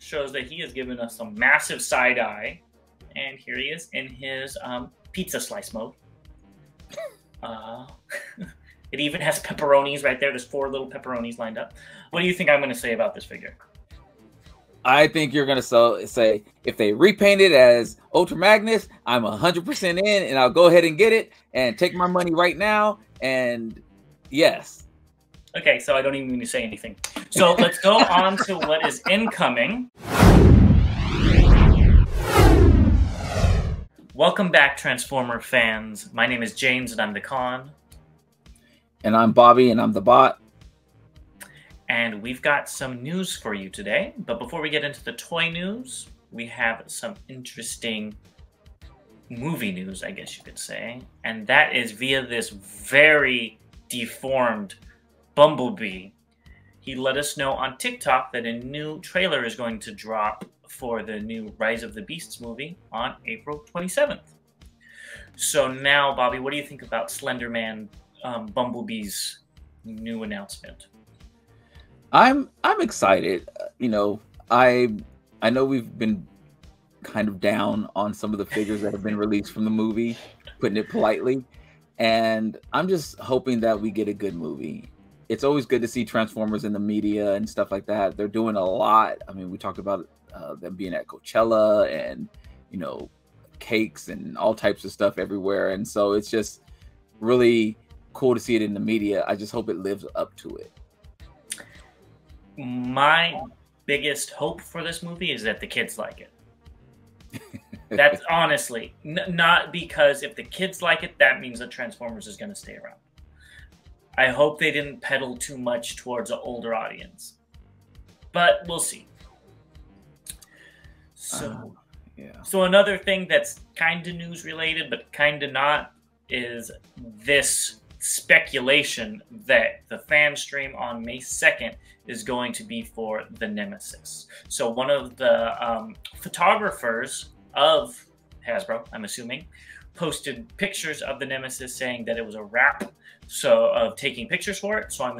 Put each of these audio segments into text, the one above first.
shows that he has given us some massive side eye. And here he is in his pizza slice mode. It even has pepperonis right there. There's 4 little pepperonis lined up. What do you think I'm going to say about this figure? I think you're going to say, if they repaint it as Ultra Magnus, I'm 100% in, and I'll go ahead and get it and take my money right now. And yes. Okay, so I don't even need to say anything. So let's go on to what is incoming. Welcome back, Transformer fans. My name is James, and I'm the Con. And I'm Bobby, and I'm the Bot. And we've got some news for you today. But before we get into the toy news, we have some interesting movie news, I guess you could say. And that is via this very deformed Bumblebee. He let us know on TikTok that a new trailer is going to drop for the new Rise of the Beasts movie on April 27th. So now, Bobby, what do you think about Slender Man Bumblebee's new announcement? I'm excited. You know, I know we've been kind of down on some of the figures that have been released from the movie, putting it politely, and I'm just hoping that we get a good movie. It's always good to see Transformers in the media and stuff like that. They're doing a lot. I mean, we talked about them being at Coachella and, you know, cakes and all types of stuff everywhere. And so it's just really cool to see it in the media. I just hope it lives up to it. My biggest hope for this movie is that the kids like it. That's honestly, not because if the kids like it, that means that Transformers is going to stay around. I hope they didn't pedal too much towards an older audience, but we'll see. So, So another thing that's kind of news related, but kind of not, is this speculation that the fan stream on May 2nd is going to be for the Nemesis. So one of the photographers of Hasbro, I'm assuming, posted pictures of the Nemesis saying that it was a wrap, so of taking pictures for it. So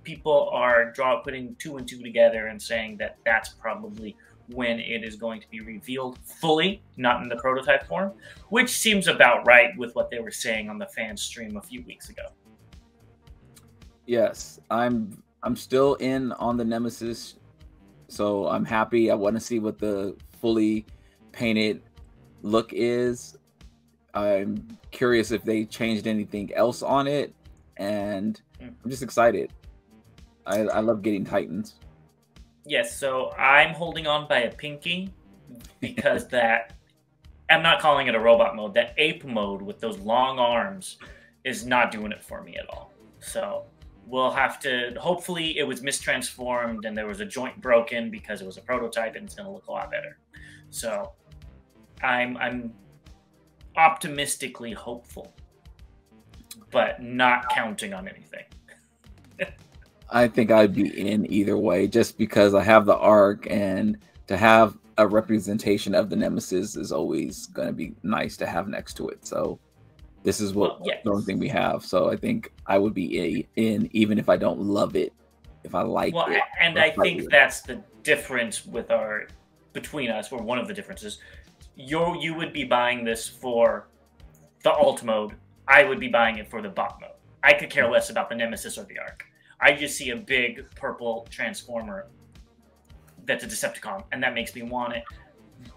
people are putting 2 and 2 together and saying that that's probably when it is going to be revealed fully, not in the prototype form, which seems about right with what they were saying on the fan stream a few weeks ago. Yes, I'm still in on the Nemesis, so I'm happy. I want to see what the fully painted look is. I'm curious if they changed anything else on it, and I'm just excited. I love getting Titans. Yes, so I'm holding on by a pinky because I'm not calling it a robot mode. That ape mode with those long arms is not doing it for me at all. So we'll have to, hopefully it was mistransformed and there was a joint broken because it was a prototype and it's going to look a lot better. So I'm optimistically hopeful, but not counting on anything. I think I'd be in either way, just because I have the arc, and to have a representation of the Nemesis is always going to be nice to have next to it. So this is the only thing we have. So I think I would be in, even if I don't love it, if I like it. And I think that's the difference between us, or one of the differences. You would be buying this for the alt mode. I would be buying it for the bot mode. I could care less about the Nemesis or the arc. I just see a big purple Transformer that's a Decepticon, and that makes me want it.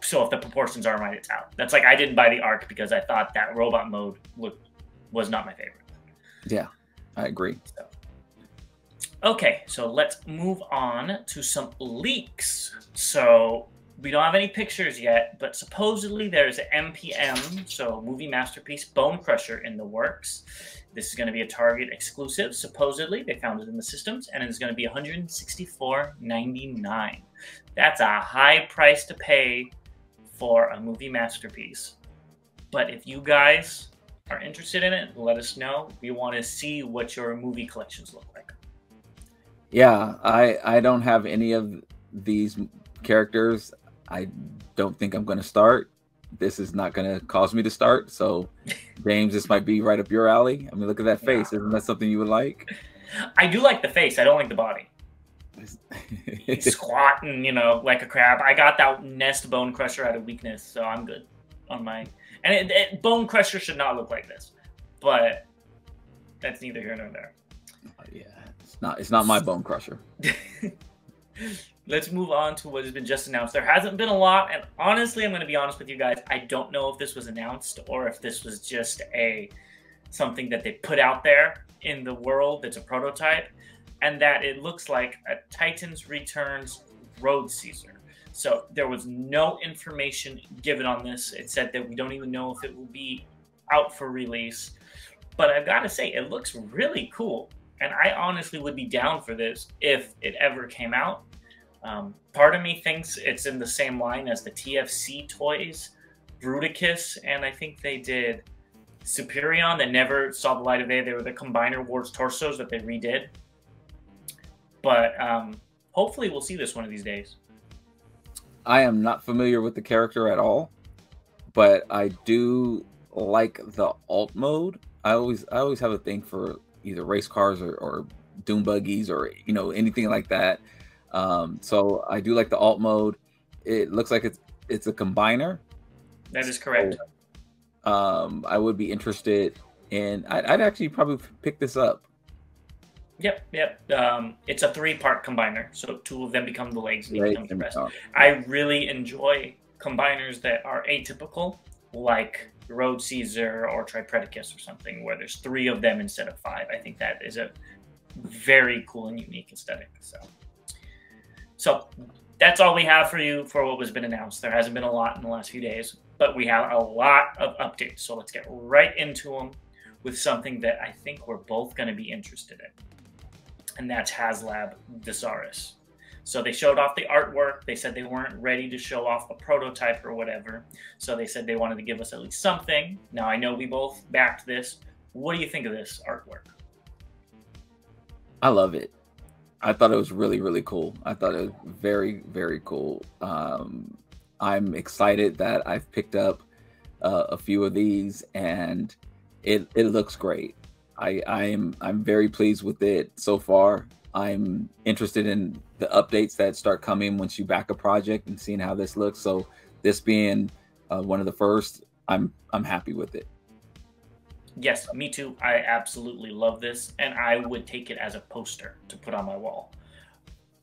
So if the proportions are right, it's out. That's like I didn't buy the Arc because I thought that robot mode was not my favorite. Yeah, I agree. Okay, so let's move on to some leaks. So we don't have any pictures yet, but supposedly there's an MPM, so Movie Masterpiece Bone Crusher in the works. This is going to be a Target exclusive. Supposedly, they found it in the systems, and it's going to be $164.99. That's a high price to pay for a Movie Masterpiece. But if you guys are interested in it, let us know. We want to see what your movie collections look like. Yeah, I don't have any of these characters. I don't think I'm going to start. This is not going to cause me to start. So, James, this might be right up your alley. I mean, look at that face. Isn't that something you would like? I do like the face. I don't like the body. He's squatting, you know, like a crab. I got that nest bone crusher out of weakness, so I'm good on my. And bone crusher should not look like this, but that's neither here nor there. Yeah, it's not my bone crusher. Let's move on to what has been just announced. There hasn't been a lot, and honestly, I'm going to be honest with you guys. I don't know if this was announced or if this was just something that they put out there in the world that's a prototype, and that it looks like a Titans Returns Road Caesar. So there was no information given on this. It said that we don't even know if it will be out for release. But I've got to say, it looks really cool. And I honestly would be down for this if it ever came out. Part of me thinks it's in the same line as the TFC toys, Bruticus, and I think they did Superion that never saw the light of day. They were the Combiner Wars torsos that they redid. But hopefully we'll see this one of these days. I am not familiar with the character at all, but I do like the alt mode. I always have a thing for either race cars or dune buggies or anything like that. So I do like the alt mode. It looks like it's a combiner. That is correct. So, I would be interested in. I'd actually probably pick this up. Yep. It's a 3-part combiner, so 2 of them become the legs, and becomes the rest. I really enjoy combiners that are atypical, like Road Caesar or Tripredicus or something, where there's 3 of them instead of 5. I think that is a very cool and unique aesthetic. So that's all we have for you for what has been announced. There hasn't been a lot in the last few days, but we have a lot of updates. So let's get right into them with something that I think we're both going to be interested in. And that's HasLab Visaris. So they showed off the artwork. They said they weren't ready to show off a prototype or whatever. So they said they wanted to give us at least something. Now, I know we both backed this. What do you think of this artwork? I love it. I thought it was really, really cool. I thought it was very, very cool. I'm excited that I've picked up a few of these, and it looks great. I'm very pleased with it so far. I'm interested in the updates that start coming once you back a project and seeing how this looks. So this being one of the first, I'm happy with it. Yes, me too. I absolutely love this, and I would take it as a poster to put on my wall.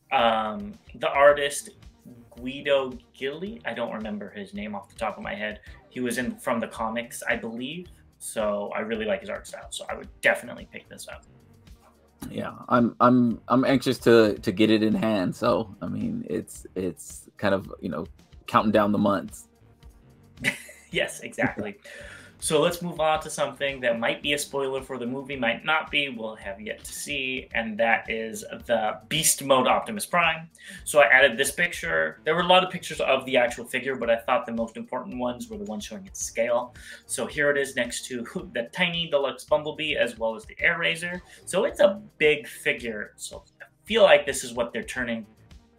The artist Guido Gilli, I don't remember his name off the top of my head. He was from the comics, I believe. So I really like his art style. So I would definitely pick this up. Yeah, I'm anxious to get it in hand. So I mean, it's kind of counting down the months. Yes, exactly. So let's move on to something that might be a spoiler for the movie, might not be. We'll have yet to see, and that is the Beast Mode Optimus Prime. So I added this picture. There were a lot of pictures of the actual figure, but I thought the most important ones were the ones showing its scale. So here it is next to the tiny deluxe Bumblebee as well as the Air Razor. So it's a big figure. So I feel like this is what they're turning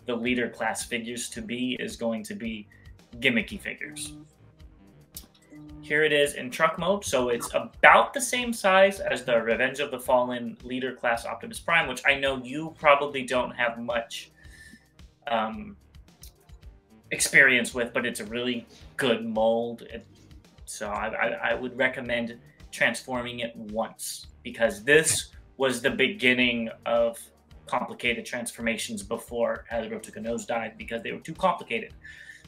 the leader class figures to be, is going to be gimmicky figures. Here it is in truck mode, so it's about the same size as the Revenge of the Fallen leader class Optimus Prime, which I know you probably don't have much experience with, but it's a really good mold. So I would recommend transforming it once, because this was the beginning of complicated transformations before Hasbro took a nosedive because they were too complicated.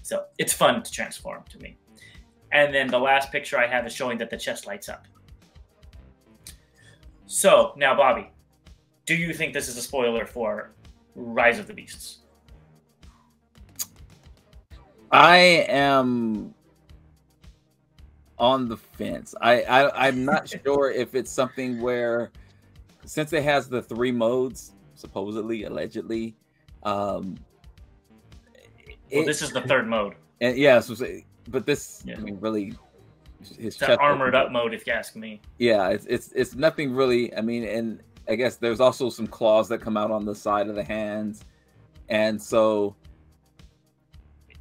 So it's fun to transform to me. And then the last picture I have is showing that the chest lights up. So now, Bobby, do you think this is a spoiler for Rise of the Beasts? I am on the fence. I'm not sure if it's something where, since it has the 3 modes, supposedly, allegedly. Well, this is the 3rd mode. And yeah, but this, yeah. I mean, really, his chest armored up mode, if you ask me. Yeah, it's nothing really. I mean, and I guess there's also some claws that come out on the side of the hands, and so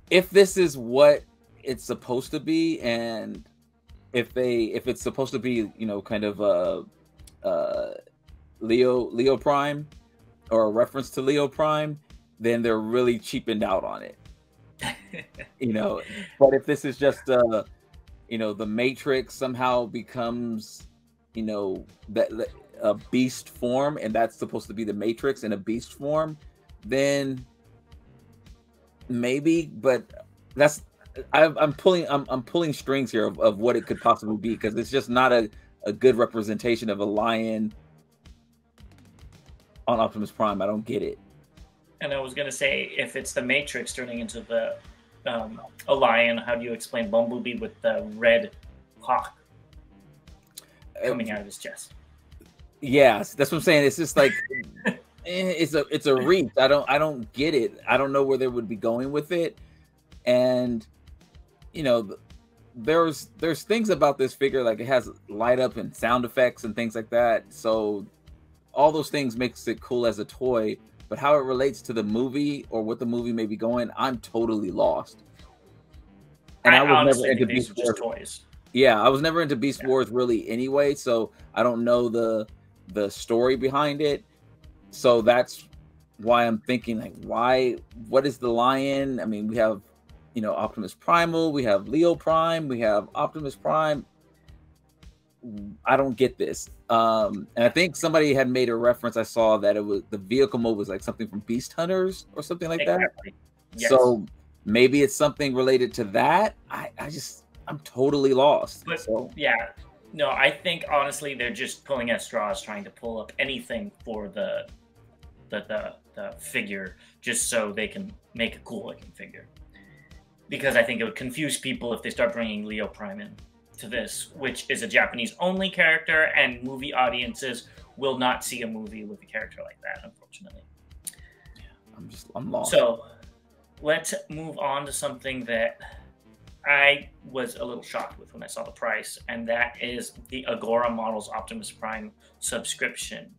if this is what it's supposed to be, and if it's supposed to be, kind of Leo Prime, or a reference to Leo Prime, then they're really cheapened out on it. But if this is just the Matrix somehow becomes, that a beast form, and that's supposed to be the Matrix in a beast form, then maybe. But I'm pulling strings here of what it could possibly be, because it's just not a good representation of a lion on Optimus Prime. I don't get it. And I was gonna say, if it's the Matrix turning into a lion, how do you explain Bumblebee with the red hawk coming out of his chest? Yes, that's what I'm saying. It's just like it's a reach. I don't get it. I don't know where they would be going with it. And there's things about this figure, like it has light up and sound effects and things like that. So all those things makes it cool as a toy. But how it relates to the movie or what the movie may be going, I'm totally lost. And I was never into Beast Wars toys. Yeah, I was never into Beast Wars really anyway, so I don't know the story behind it. So that's why I'm thinking, like, what is the lion? I mean, we have, Optimus Primal, we have Leo Prime, we have Optimus Prime. I don't get this. And I think somebody had made a reference. I saw that it was the vehicle mode was like something from Beast Hunters or something like that. Yes. So maybe it's something related to that. I'm totally lost. But yeah, no, I think honestly they're just pulling at straws, trying to pull up anything for the figure, just so they can make a cool looking figure. Because I think it would confuse people if they start bringing Leo Prime in to this, which is a Japanese only character, and movie audiences will not see a movie with a character like that, unfortunately. I'm lost. So let's move on to something that I was a little shocked with when I saw the price, and that is the Agora Models Optimus Prime subscription.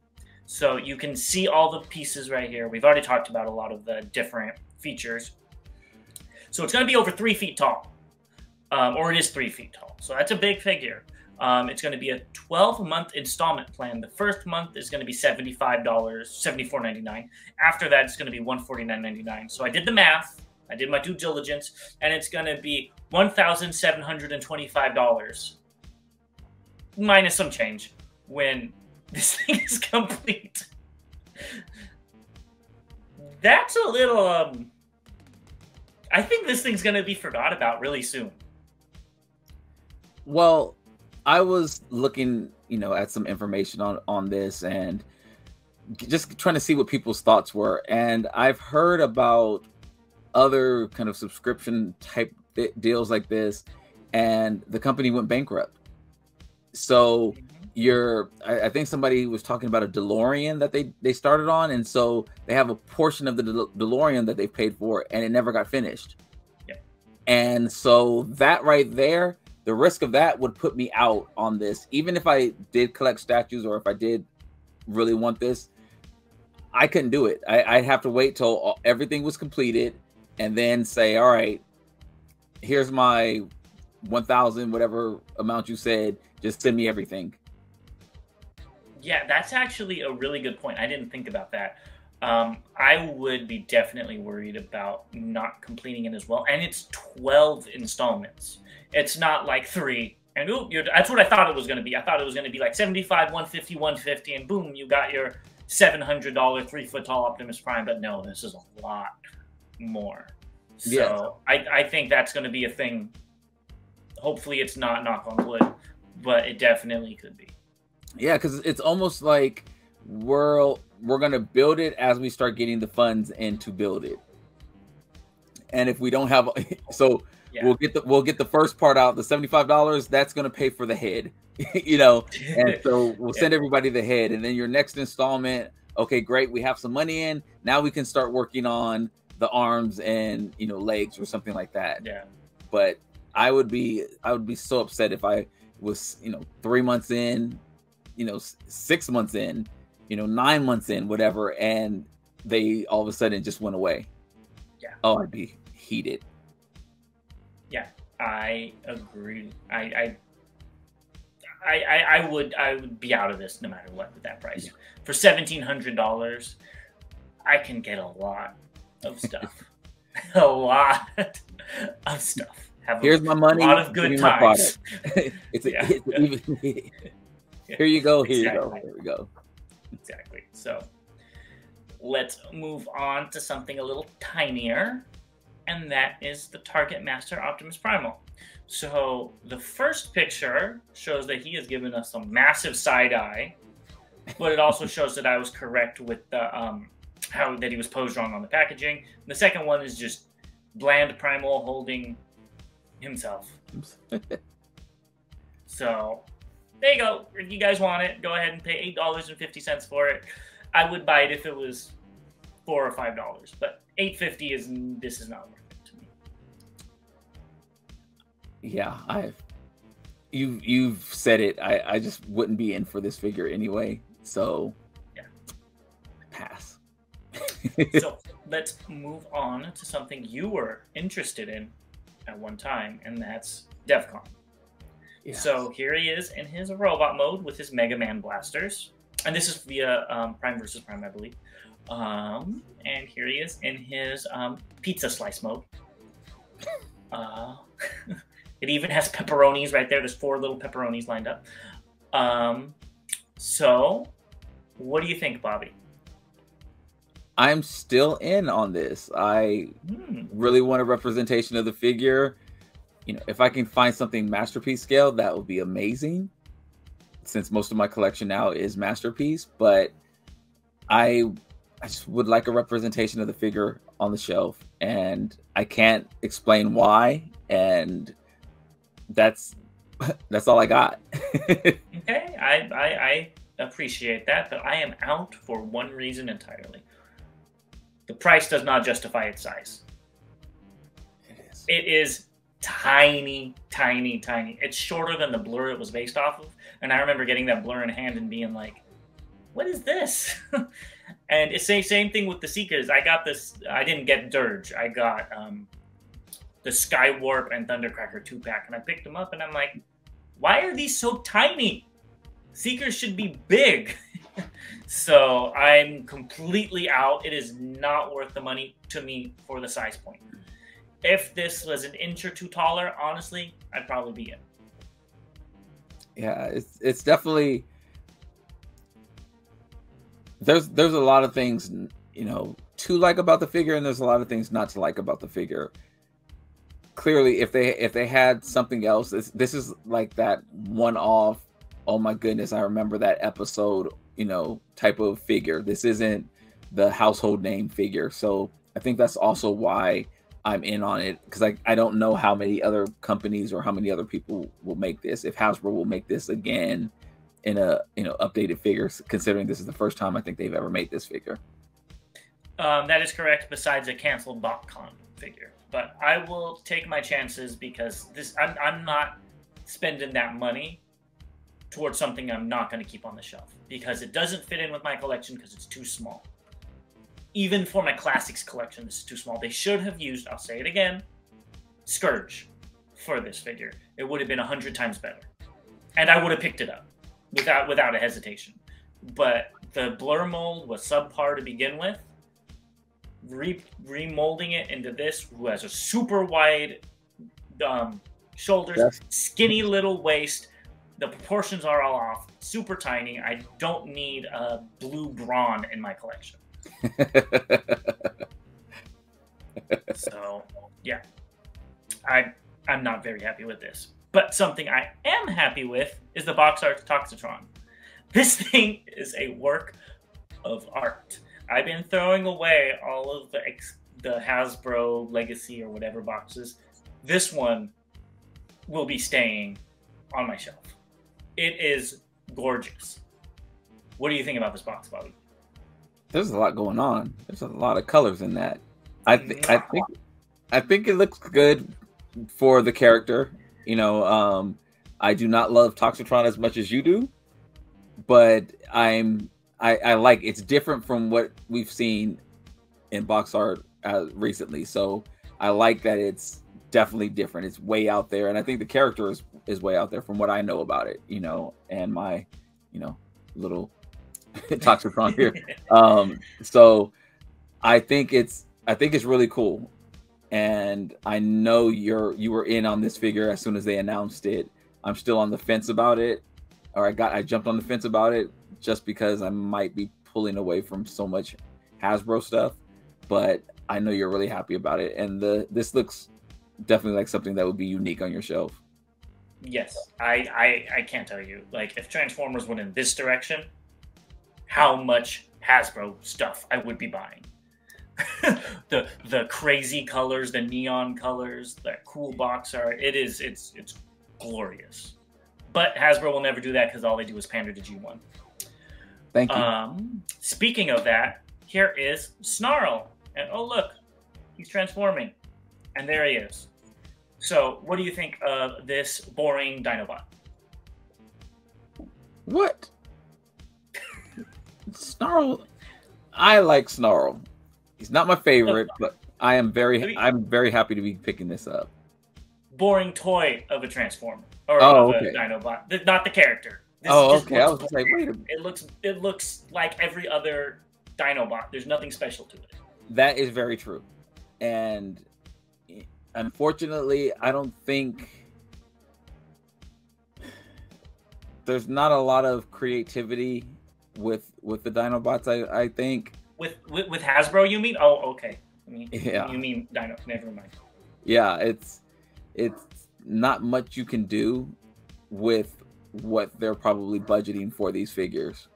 So you can see all the pieces right here. We've already talked about a lot of the different features. So it's going to be over 3 feet tall, or it is 3 feet tall. So that's a big figure. It's going to be a 12-month installment plan. The first month is going to be $75, $74.99. After that, it's going to be $149.99. So I did the math. I did my due diligence, and it's going to be $1,725 minus some change when this thing is complete. That's a little, I think this thing's going to be forgot about really soon. Well, I was looking, at some information on this and just trying to see what people's thoughts were. And I've heard about other kind of subscription type deals like this, and the company went bankrupt. So I think somebody was talking about a DeLorean that they started on, and so they have a portion of the DeLorean that they paid for, and it never got finished. Yeah. And so that right there, the risk of that would put me out on this. Even if I did collect statues, or if I did really want this, I couldn't do it. I'd have to wait till everything was completed, and then say, all right, here's my 1,000, whatever amount you said, just send me everything. Yeah, that's actually a really good point. I didn't think about that. I would be definitely worried about not completing it as well. And it's 12 installments. It's not like 3. And that's what I thought it was going to be. I thought it was going to be like 75, 150, 150, and boom, you got your $700 3-foot-tall Optimus Prime. But no, this is a lot more. So yeah. I think that's going to be a thing. Hopefully it's not, knock on wood, but it definitely could be. Yeah, because it's almost like we're gonna build it as we start getting the funds in to build it. And if we don't have, so yeah, we'll get the first part out, the $75. That's gonna pay for the head, And so we'll send everybody the head, and then your next installment. Okay, great, we have some money in. Now we can start working on the arms and legs or something like that. Yeah. But I would be so upset if I was 3 months in, 6 months in, 9 months in, whatever, and they all of a sudden just went away. Yeah. Oh, I'd be heated. Yeah, I agree. I would be out of this no matter what with that price. Yeah. For $1,700, I can get a lot of stuff. A lot of stuff. Here's my money. A lot of good times. It's even. Here you go. Here you go. Here we go. Exactly. So let's move on to something a little tinier, and that is the Target Master Optimus Primal. So the first picture shows that he has given us some massive side eye, but it also shows that I was correct with the how that he was posed wrong on the packaging. The second one is just bland Primal holding himself. So there you go. If you guys want it, go ahead and pay $8.50 for it. I would buy it if it was $4 or $5, but $8.50 this is not worth it to me. Yeah, you've said it. I just wouldn't be in for this figure anyway. So yeah, pass. So let's move on to something you were interested in at one time, and that's Defcon. Yes. So here he is in his robot mode with his Mega Man blasters. And this is via Prime versus Prime, I believe. And here he is in his pizza slice mode. It even has pepperonis right there. There's 4 little pepperonis lined up. So what do you think, Bobby? I'm still in on this. I really want a representation of the figure. You know, if I can find something Masterpiece scale, that would be amazing, since most of my collection now is Masterpiece. But I just would like a representation of the figure on the shelf, and I can't explain why, and that's all I got. Okay, I appreciate that, but I am out for one reason entirely. The price does not justify its size. It is tiny, tiny, tiny. It's shorter than the blur it was based off of. And I remember getting that blur in hand and being like, what is this? And it's the same thing with the Seekers. I got this, I didn't get Dirge. I got the Skywarp and Thundercracker 2-pack. And I picked them up and I'm like, why are these so tiny? Seekers should be big. So I'm completely out. It is not worth the money to me for the size point. If this was an inch or 2 taller, honestly, I'd probably be in. Yeah, it's definitely, there's a lot of things, you know, to like about the figure, and there's a lot of things not to like about the figure. Clearly, if they had something else, this is like that one-off, oh my goodness, I remember that episode, you know, type of figure. This isn't the household name figure. So I think that's also why I'm in on it, because I don't know how many other companies or how many other people will make this. If Hasbro will make this again in a, you know, updated figure, considering this is the first time I think they've ever made this figure. That is correct, besides a canceled BotCon figure. But I will take my chances, because this I'm not spending that money towards something I'm not going to keep on the shelf, because it doesn't fit in with my collection because it's too small. Even for my classics collection, this is too small. They should have used, I'll say it again, Scourge for this figure. It would have been 100 times better. And I would have picked it up without a hesitation. But the blur mold was subpar to begin with. Remolding it into this, who has a super wide shoulders, yes, skinny little waist. The proportions are all off, super tiny. I don't need a blue brawn in my collection. So, yeah, I'm not very happy with this. But something I am happy with is the box art Toxitron. This thing is a work of art. I've been throwing away all of the Hasbro Legacy or whatever boxes. This one will be staying on my shelf. It is gorgeous. What do you think about this box, Bobby? There's a lot going on. There's a lot of colors in that. I think it looks good for the character. You know, I do not love Toxitron as much as you do, but I like, it's different from what we've seen in box art recently. So I like that it's definitely different. It's way out there, and I think the character is way out there from what I know about it. You know, and my, you know, little Toxitron here. So I think it's really cool, and I know you were in on this figure as soon as they announced it. I'm still on the fence about it, or I jumped on the fence about it just because I might be pulling away from so much Hasbro stuff, but I know you're really happy about it, and this looks definitely like something that would be unique on your shelf. Yes, I can't tell you. Like, if Transformers went in this direction, how much Hasbro stuff I would be buying. the crazy colors, the neon colors, the cool box art. It's glorious. But Hasbro will never do that because all they do is pander to G1. Thank you. Speaking of that, here is Snarl. And oh look, he's transforming. And there he is. So, what do you think of this boring Dinobot? What? Snarl. I like Snarl. He's not my favorite, but I'm very happy to be picking this up. Boring toy of a Transformer or of a Dinobot, not the character. This okay. I was like, wait a minute. It looks like every other Dinobot. There's nothing special to it. That is very true, and unfortunately, I don't think there's not a lot of creativity with the Dinobots. I think with Hasbro, you mean? Oh, okay. Yeah. You mean Dino? Never mind. Yeah, it's not much you can do with what they're probably budgeting for these figures.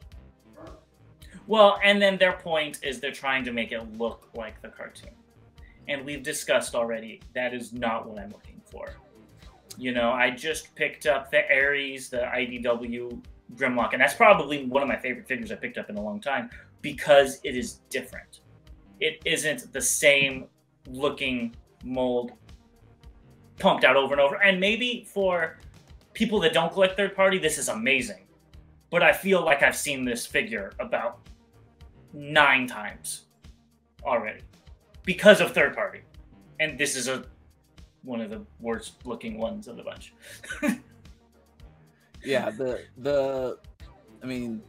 Well, and then their point is they're trying to make it look like the cartoon. And we've discussed already, that is not what I'm looking for. You know, I just picked up the Ares, the IDW Grimlock, and that's probably one of my favorite figures I picked up in a long time because it is different. It isn't the same looking mold pumped out over and over. And maybe for people that don't collect third party, this is amazing. But I feel like I've seen this figure about 9 times already because of third party. And this is one of the worst looking ones of the bunch. Yeah, I mean,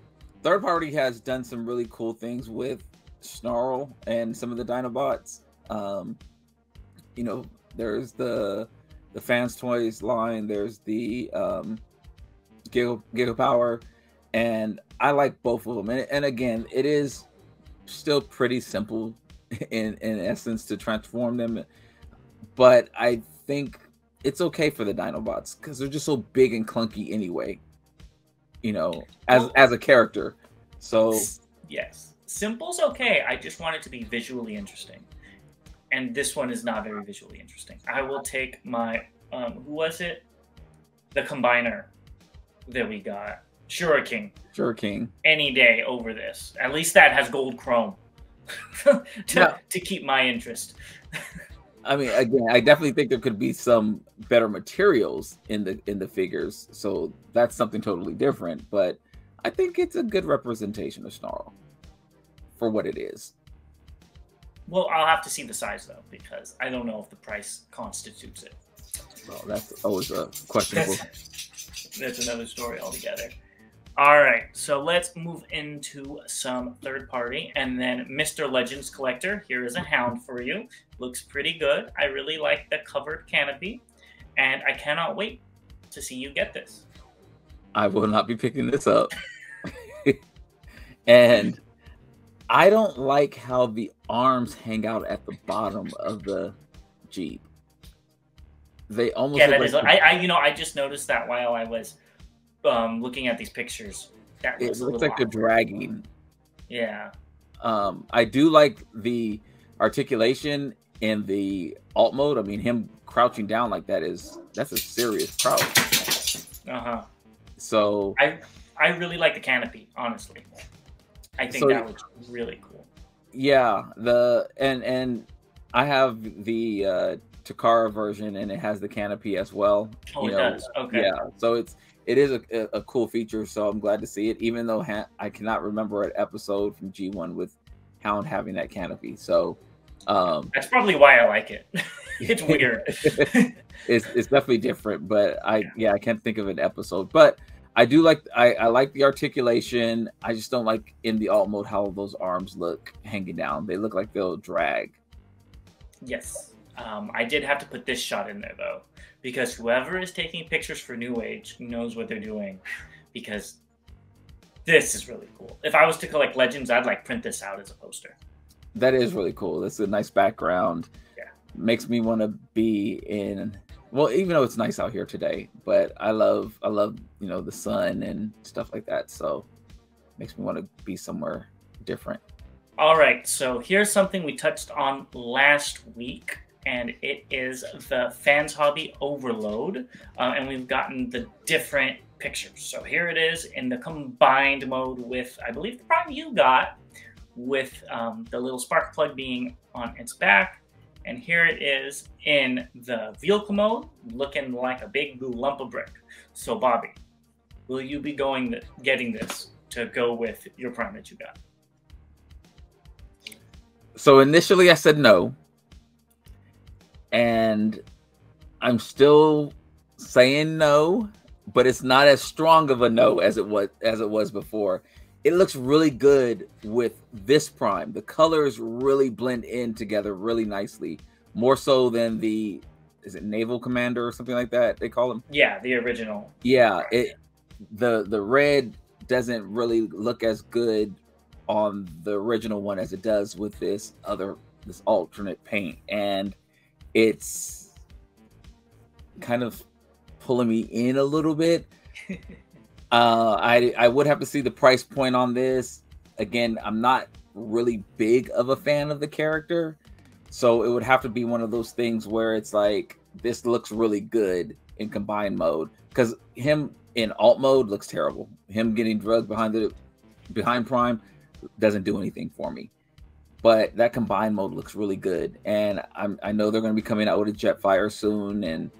third party has done some really cool things with Snarl and some of the Dinobots. You know, there's the Fans Toys line, there's the Giga Power, and I like both of them. And again, it is still pretty simple in essence to transform them, but I think it's okay for the Dinobots because they're just so big and clunky anyway, you know, as a character. So yes, simple's okay. I just want it to be visually interesting, and this one is not very visually interesting. I will take my who was it? The Combiner that we got, Shuriken, any day over this. At least that has gold chrome to keep my interest. I mean, again, I definitely think there could be some better materials in the figures, so that's something totally different. But I think it's a good representation of Snarl for what it is. Well, I'll have to see the size though, because I don't know if the price constitutes it. Well, that's always a questionable. That's another story altogether. All right, so let's move into some third party, and then Mr. Legends Collector. Here is a Hound for you. Looks pretty good. I really like the covered canopy, and I cannot wait to see you get this. I will not be picking this up. And I don't like how the arms hang out at the bottom of the Jeep. They almost I just noticed that while I was looking at these pictures. It looks like they're dragging. Yeah. I do like the articulation in the alt mode. I mean, him crouching down like that's a serious crouch. So I really like the canopy, honestly. I think that looks really cool. Yeah, and I have the Takara version, and it has the canopy as well. Oh, it does. Okay. Yeah, so it is a cool feature. So I'm glad to see it, even though I cannot remember an episode from G1 with Hound having that canopy. So that's probably why I like it. It's weird. It's definitely different, but I can't think of an episode. But I do like I like the articulation. I just don't like in the alt mode how those arms look hanging down. They look like they'll drag. Yes. I did have to put this shot in there though, because whoever is taking pictures for New Age knows what they're doing, because this is really cool. If I was to collect Legends, I'd like print this out as a poster. That is really cool. That's a nice background. Yeah. Makes me want to be in, well, even though it's nice out here today, but I love, you know, the sun and stuff like that. So makes me want to be somewhere different. All right. So here's something we touched on last week, and it is the Fanshobby Overload. And we've gotten the different pictures. So here it is in the combined mode with, I believe, the prime you got, with the little spark plug being on its back. And here it is in the vehicle mode, looking like a big blue lump of brick. So Bobby, will you be getting this to go with your prime that you got? So initially I said no, and I'm still saying no, but it's not as strong of a no as it was before. It looks really good with this prime. The colors really blend in together really nicely, more so than the, is it Naval Commander or something like that they call him? Yeah, the original. Yeah, the red doesn't really look as good on the original one as it does with this alternate paint, and it's kind of pulling me in a little bit. I would have to see the price point on this. Again, I'm not really big of a fan of the character, so it would have to be one of those things where it's like, this looks really good in combined mode, because him in alt mode looks terrible. Him getting drugged behind prime doesn't do anything for me, but that combined mode looks really good. And I know they're going to be coming out with a Jetfire soon, and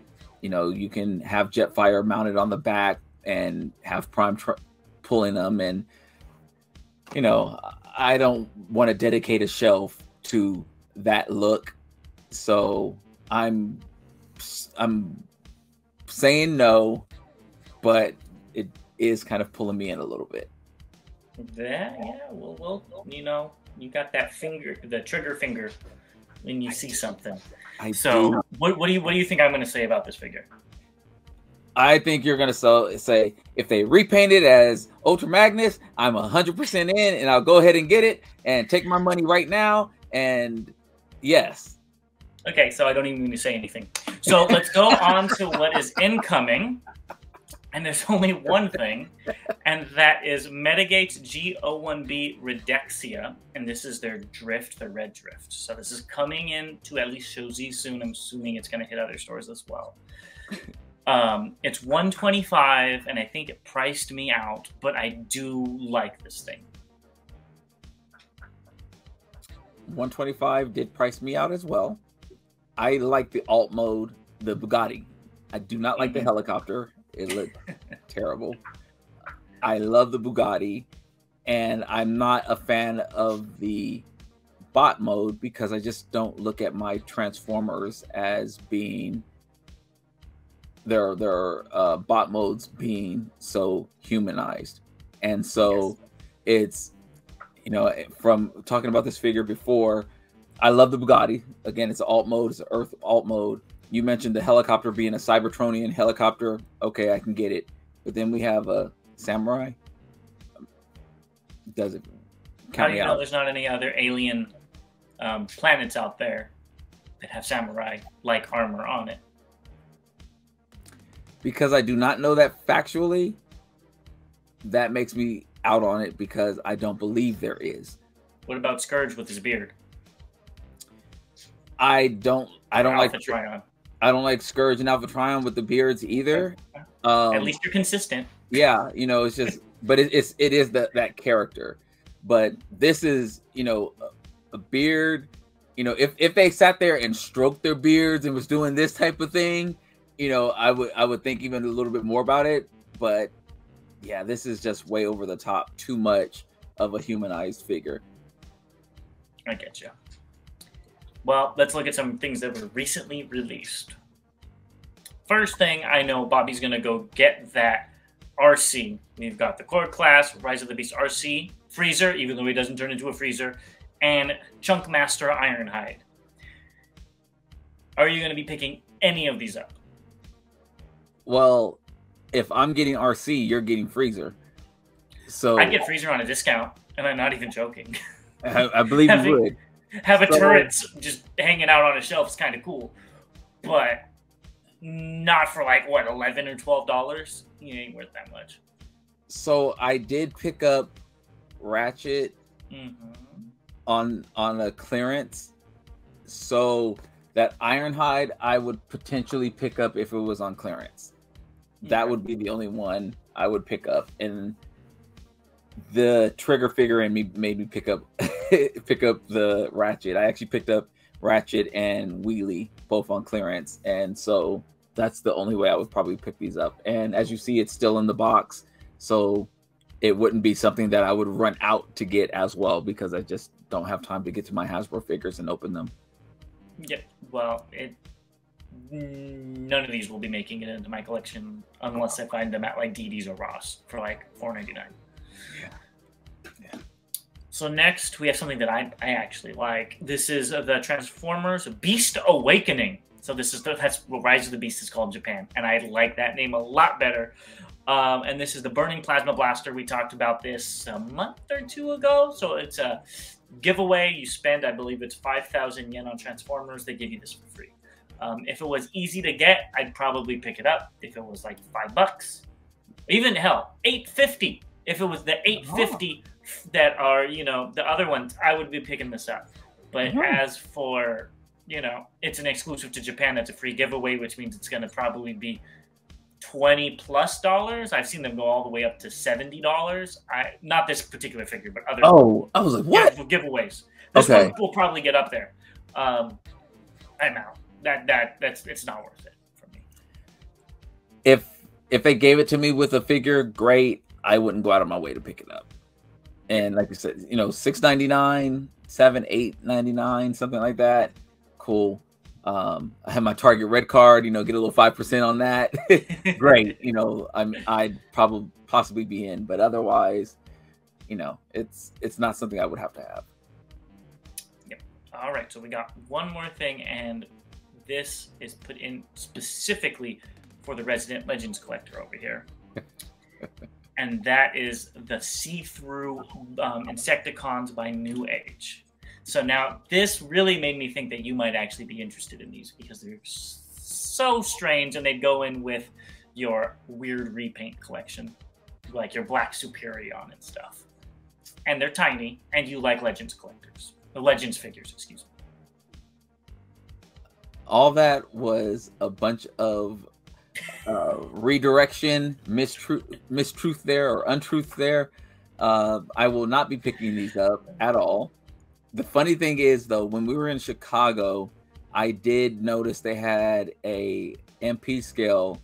you know, you can have Jetfire mounted on the back and have prime pulling them. And you know, I don't want to dedicate a shelf to that look, so I'm saying no, but it is kind of pulling me in a little bit. Yeah, well, you know, you got that finger, the trigger finger, when you see something. So what do you think I'm going to say about this figure? I think you're going to say, if they repaint it as Ultra Magnus, I'm 100% in, and I'll go ahead and get it and take my money right now. And yes. Okay, so I don't even need to say anything. So let's go on to what is incoming. And there's only one thing, and that is Metagate's G01B Redexia, and this is their drift, their red drift. So this is coming in to at least Shozi soon. I'm assuming it's going to hit other stores as well. It's $125, and I think it priced me out, but I do like this thing. $125 did price me out as well. I like the alt mode, the Bugatti. I do not like the helicopter. It looked terrible. I love the Bugatti, and I'm not a fan of the bot mode because I just don't look at my Transformers as being their bot modes being so humanized. And so it's, you know, from talking about this figure before, I love the Bugatti. Again, it's an alt mode, it's an Earth alt mode. You mentioned the helicopter being a Cybertronian helicopter. Okay, I can get it. But then we have a samurai. Does it count me out? There's not any other alien planets out there that have samurai-like armor on it? Because I do not know that factually, that makes me out on it because I don't believe there is. What about Scourge with his beard? I don't like Trion. I don't like Scourge and Alpha Trion with the beards either. At least you're consistent. Yeah, you know, it's just, but it is that character. But this is, you know, a beard. You know, if they sat there and stroked their beards and was doing this type of thing, you know, I would think even a little bit more about it. But yeah, this is just way over the top, too much of a humanized figure. I get you. Well, let's look at some things that were recently released. First thing, I know Bobby's going to go get that RC. We've got the Core Class, Rise of the Beast RC, Freezer, even though he doesn't turn into a Freezer, and Chunk Master Ironhide. Are you going to be picking any of these up? Well, if I'm getting RC, you're getting Freezer. So I get Freezer on a discount, and I'm not even joking. I believe you would. Have a turret just hanging out on a shelf is kind of cool, but not for like what, $11 or $12. You ain't worth that much. So I did pick up Ratchet on a clearance. So that Ironhide I would potentially pick up if it was on clearance. That would be the only one I would pick up. And the trigger figure in me made me pick up the Ratchet. I actually picked up Ratchet and Wheelie both on clearance, and so that's the only way I would probably pick these up. And as you see, it's still in the box, so it wouldn't be something that I would run out to get as well, because I just don't have time to get to my Hasbro figures and open them. Yeah, well, none of these will be making it into my collection unless I find them at like DD's or Ross for like $4.99. Yeah. So next we have something that I actually like. This is the Transformers Beast Awakening. So that's what Rise of the Beast is called in Japan, and I like that name a lot better. And this is the Burning Plasma Blaster. We talked about this a month or two ago. So it's a giveaway. You spend, I believe it's 5,000 yen on Transformers. They give you this for free. If it was easy to get, I'd probably pick it up. If it was like $5, even hell, $8.50. If it was the $8.50 that are, the other ones, I would be picking this up. But as for, it's an exclusive to Japan. That's a free giveaway, which means it's going to probably be $20+. I've seen them go all the way up to $70. Not this particular figure, but other. Oh, I was like, what? Yeah, giveaways. This one will probably get up there. I'm out. It's not worth it for me. If they gave it to me with a figure, great. I wouldn't go out of my way to pick it up. And like you said, $6.99, $7, $8.99, something like that. Cool. I have my Target red card. Get a little 5% on that. Great. I'd probably possibly be in, but otherwise, it's not something I would have to have. Yep. All right. So we got one more thing, and this is put in specifically for the Resident Legends collector over here. And that is the see-through Insecticons by New Age. So now this really made me think that you might actually be interested in these, because they're so strange, and they go in with your weird repaint collection, like your Black Superion and stuff. And they're tiny, and you like Legends collectors. The Legends figures, excuse me. All that was a bunch of redirection, mistruth there, or untruth there. I will not be picking these up at all. The funny thing is, though, when we were in Chicago, I did notice they had a MP scale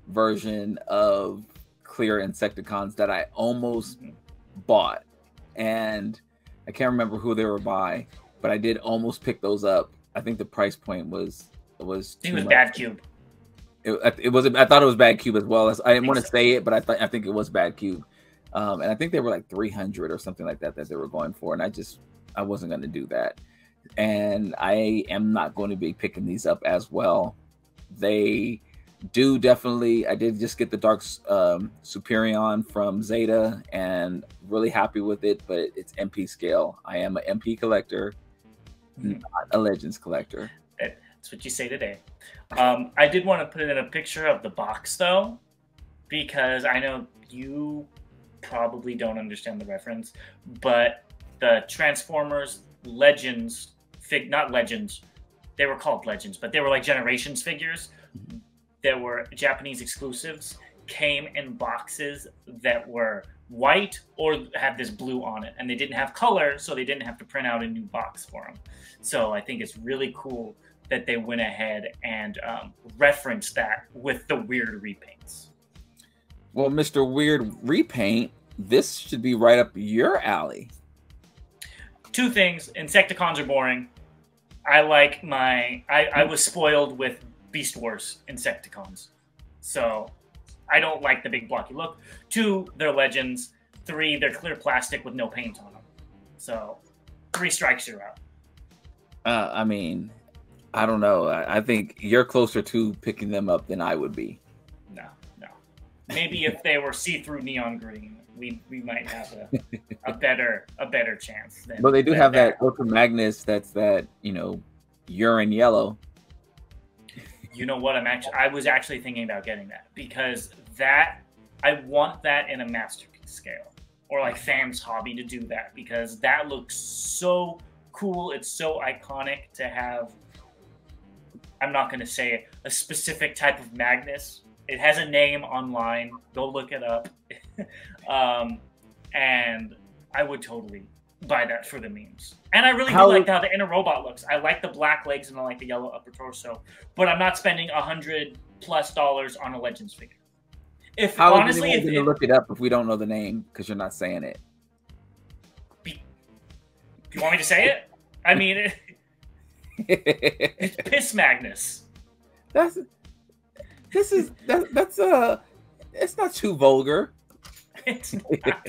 version of clear Insecticons that I almost bought, and I can't remember who they were by, but I did almost pick those up. I think the price point was I think it was Bad Cube. It was. I thought it was Bad Cube as well. I didn't want to say it, but I think it was Bad Cube, and I think they were like 300 or something like that they were going for, and I wasn't going to do that, and I am not going to be picking these up as well. They do definitely. I did just get the Dark Superion from Zeta, and really happy with it, but it's MP scale. I am an MP collector, not a Legends collector. That's what you say today. I did want to put in a picture of the box, though, because I know you probably don't understand the reference, but the Transformers Legends, not Legends, they were called Legends, but they were like Generations figures that were Japanese exclusives, came in boxes that were white or had this blue on it, and they didn't have color, so they didn't have to print out a new box for them. So I think it's really cool that they went ahead and referenced that with the weird repaints. Well, Mr. Weird Repaint, this should be right up your alley. Two things. Insecticons are boring. I was spoiled with Beast Wars Insecticons. So I don't like the big blocky look. 2, they're legends. 3, they're clear plastic with no paint on them. So 3 strikes, you're out. I mean, I don't know. I think you're closer to picking them up than I would be. No. Maybe if they were see-through neon green, we might have a better chance. But they do have that Ultra Magnus that's that, you know, urine yellow. You know what? I was actually thinking about getting that, because I want that in a masterpiece scale, or like Fanshobby to do that, because that looks so cool. It's so iconic to have. I'm not going to say it, a specific type of Magnus. It has a name online. Go look it up. And I would totally buy that for the memes. And I really do like how the inner robot looks. I like the black legs and I like the yellow upper torso. But I'm not spending $100+ on a Legends figure. If how honestly, if you look it up if we don't know the name because you're not saying it. Do you want me to say it? I mean, it's Piss Magnus. That's it's not too vulgar. It's not.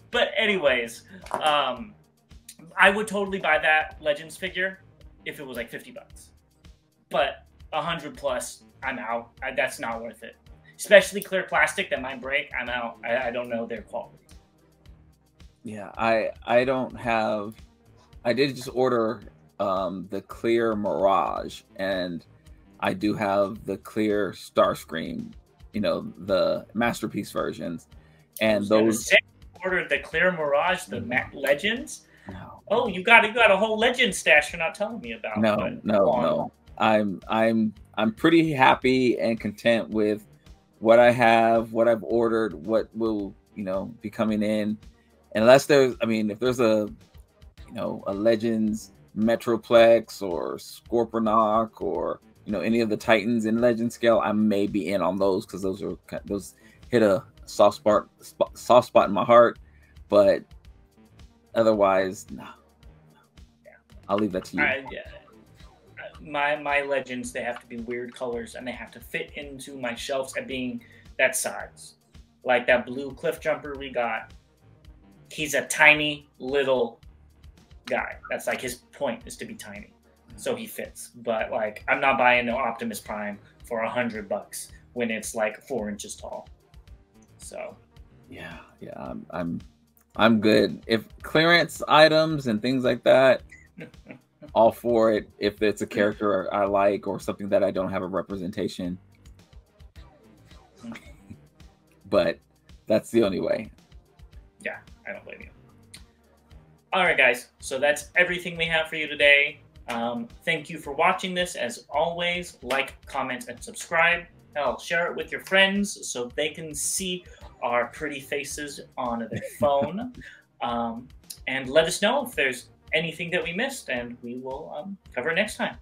But anyways, I would totally buy that Legends figure if it was like $50. But $100+, I'm out. That's not worth it. Especially clear plastic that might break. I'm out. I don't know their quality. Yeah, I don't have. I did just order the clear Mirage, and I do have the clear Starscream, you know, the masterpiece versions, and those. Ordered the clear Mirage, the Legends. No. Oh, you got a whole Legend stash you're not telling me about. No. I'm pretty happy and content with what I have, what I've ordered, what will, you know, be coming in. Unless there's, I mean, if there's a, you know, a Legends Metroplex or Scorponok or, you know, any of the Titans in Legend scale, I may be in on those because those hit a soft spot in my heart. But otherwise, no. Yeah. I'll leave that to you. My Legends, they have to be weird colors and they have to fit into my shelves at being that size. Like that blue Cliff Jumper we got. He's a tiny little guy. That's like his point, is to be tiny. So he fits. But like, I'm not buying no Optimus Prime for $100 when it's like 4 inches tall. So yeah, I'm good. If clearance items and things like that, all for it. If it's a character I like or something that I don't have a representation. But that's the only way. Yeah, I don't blame you. All right, guys. So that's everything we have for you today. Thank you for watching this. As always, like, comment, and subscribe. Hell, share it with your friends so they can see our pretty faces on their phone. And let us know if there's anything that we missed, and we will cover it next time.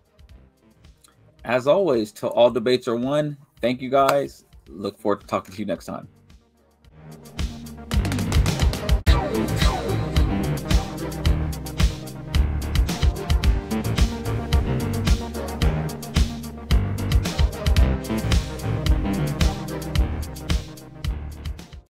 As always, till all debates are won, thank you guys. Look forward to talking to you next time.